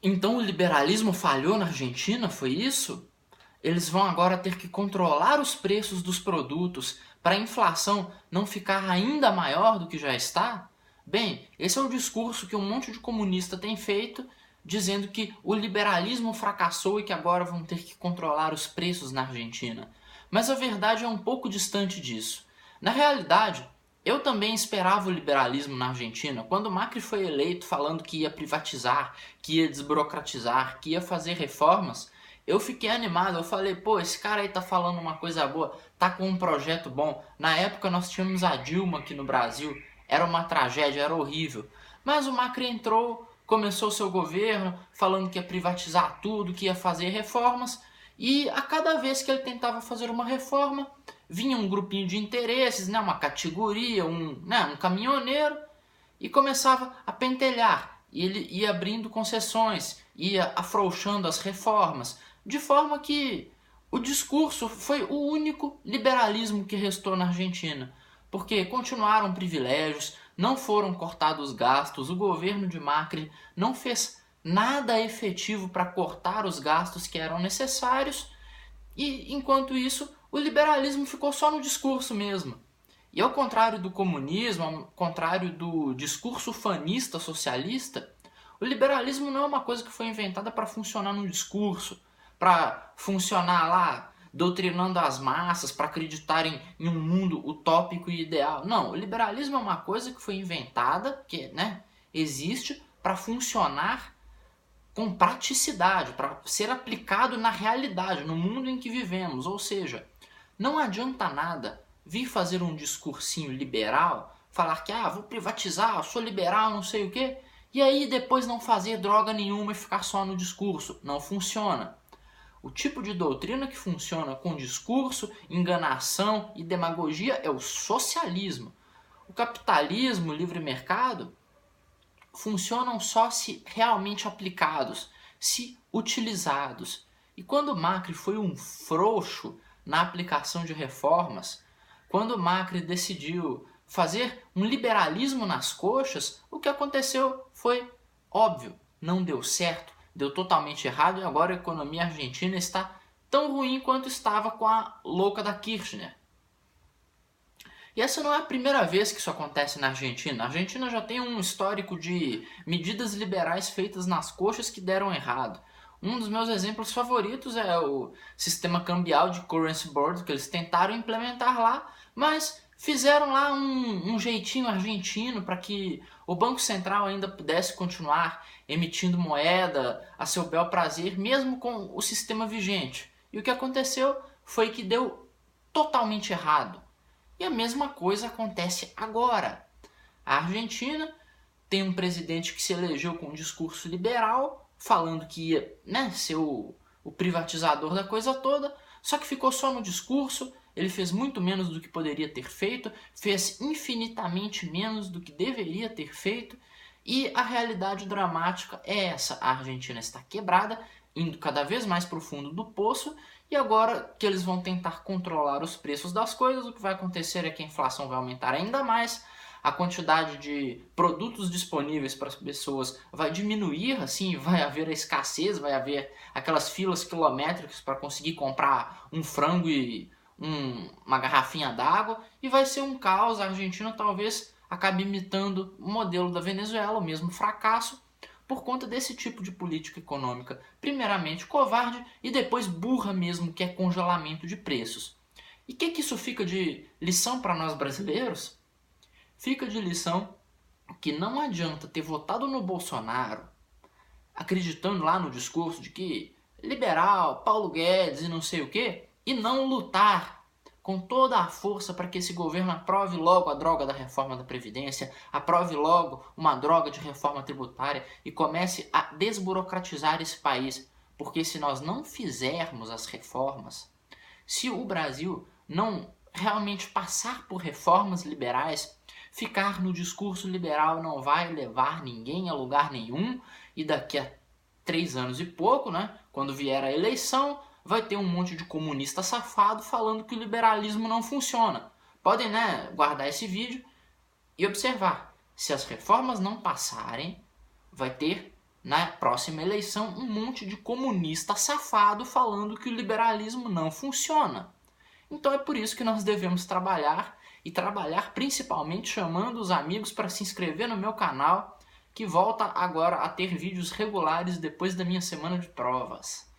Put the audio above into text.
Então o liberalismo falhou na Argentina, foi isso? Eles vão agora ter que controlar os preços dos produtos para a inflação não ficar ainda maior do que já está? Bem, esse é o discurso que um monte de comunista tem feito, dizendo que o liberalismo fracassou e que agora vão ter que controlar os preços na Argentina. Mas a verdade é um pouco distante disso. Na realidade, eu também esperava o liberalismo na Argentina. Quando Macri foi eleito falando que ia privatizar, que ia desburocratizar, que ia fazer reformas, eu fiquei animado. Eu falei, pô, esse cara aí tá falando uma coisa boa, tá com um projeto bom. Na época nós tínhamos a Dilma aqui no Brasil, era uma tragédia, era horrível. Mas o Macri entrou, começou seu governo falando que ia privatizar tudo, que ia fazer reformas, e a cada vez que ele tentava fazer uma reforma, vinha um grupinho de interesses, né, uma categoria, um caminhoneiro, e começava a pentelhar. E ele ia abrindo concessões, ia afrouxando as reformas, de forma que o discurso foi o único liberalismo que restou na Argentina, porque continuaram privilégios, não foram cortados gastos, o governo de Macri não fez nada efetivo para cortar os gastos que eram necessários, e enquanto isso o liberalismo ficou só no discurso mesmo. E ao contrário do comunismo, ao contrário do discurso fanista socialista, o liberalismo não é uma coisa que foi inventada para funcionar num discurso, para funcionar lá doutrinando as massas, para acreditarem em um mundo utópico e ideal. Não, o liberalismo é uma coisa que foi inventada, que existe para funcionar com praticidade, para ser aplicado na realidade, no mundo em que vivemos. Ou seja, não adianta nada vir fazer um discursinho liberal, falar que vou privatizar, eu sou liberal, não sei o quê, e aí depois não fazer droga nenhuma e ficar só no discurso. Não funciona. O tipo de doutrina que funciona com discurso, enganação e demagogia é o socialismo. O capitalismo, o livre mercado, funcionam só se realmente aplicados, se utilizados. E quando Macri foi um frouxo na aplicação de reformas, quando Macri decidiu fazer um liberalismo nas coxas, o que aconteceu foi óbvio, não deu certo, deu totalmente errado e agora a economia argentina está tão ruim quanto estava com a louca da Kirchner. E essa não é a primeira vez que isso acontece na Argentina. A Argentina já tem um histórico de medidas liberais feitas nas coxas que deram errado. Um dos meus exemplos favoritos é o sistema cambial de currency board que eles tentaram implementar lá, mas fizeram lá um jeitinho argentino para que o Banco Central ainda pudesse continuar emitindo moeda a seu bel prazer, mesmo com o sistema vigente. E o que aconteceu foi que deu totalmente errado. E a mesma coisa acontece agora. A Argentina tem um presidente que se elegeu com um discurso liberal, falando que ia ser o privatizador da coisa toda, só que ficou só no discurso. Ele fez muito menos do que poderia ter feito, fez infinitamente menos do que deveria ter feito, e a realidade dramática é essa: a Argentina está quebrada, indo cada vez mais para o fundo do poço, e agora que eles vão tentar controlar os preços das coisas, o que vai acontecer é que a inflação vai aumentar ainda mais, a quantidade de produtos disponíveis para as pessoas vai diminuir, assim, vai haver a escassez, vai haver aquelas filas quilométricas para conseguir comprar um frango e uma garrafinha d'água, e vai ser um caos. A Argentina talvez acabe imitando o modelo da Venezuela, o mesmo fracasso, por conta desse tipo de política econômica, primeiramente covarde e depois burra mesmo, que é congelamento de preços. E o que isso fica de lição para nós brasileiros? Fica de lição que não adianta ter votado no Bolsonaro, acreditando lá no discurso de que liberal, Paulo Guedes e não sei o que, e não lutar com toda a força para que esse governo aprove logo a droga da reforma da Previdência, aprove logo uma droga de reforma tributária e comece a desburocratizar esse país. Porque se nós não fizermos as reformas, se o Brasil não realmente passar por reformas liberais, ficar no discurso liberal não vai levar ninguém a lugar nenhum, e daqui a 3 anos e pouco, quando vier a eleição, vai ter um monte de comunista safado falando que o liberalismo não funciona. Podem, guardar esse vídeo e observar. Se as reformas não passarem, vai ter na próxima eleição um monte de comunista safado falando que o liberalismo não funciona. Então é por isso que nós devemos trabalhar, e trabalhar principalmente chamando os amigos para se inscrever no meu canal, que volta agora a ter vídeos regulares depois da minha semana de provas.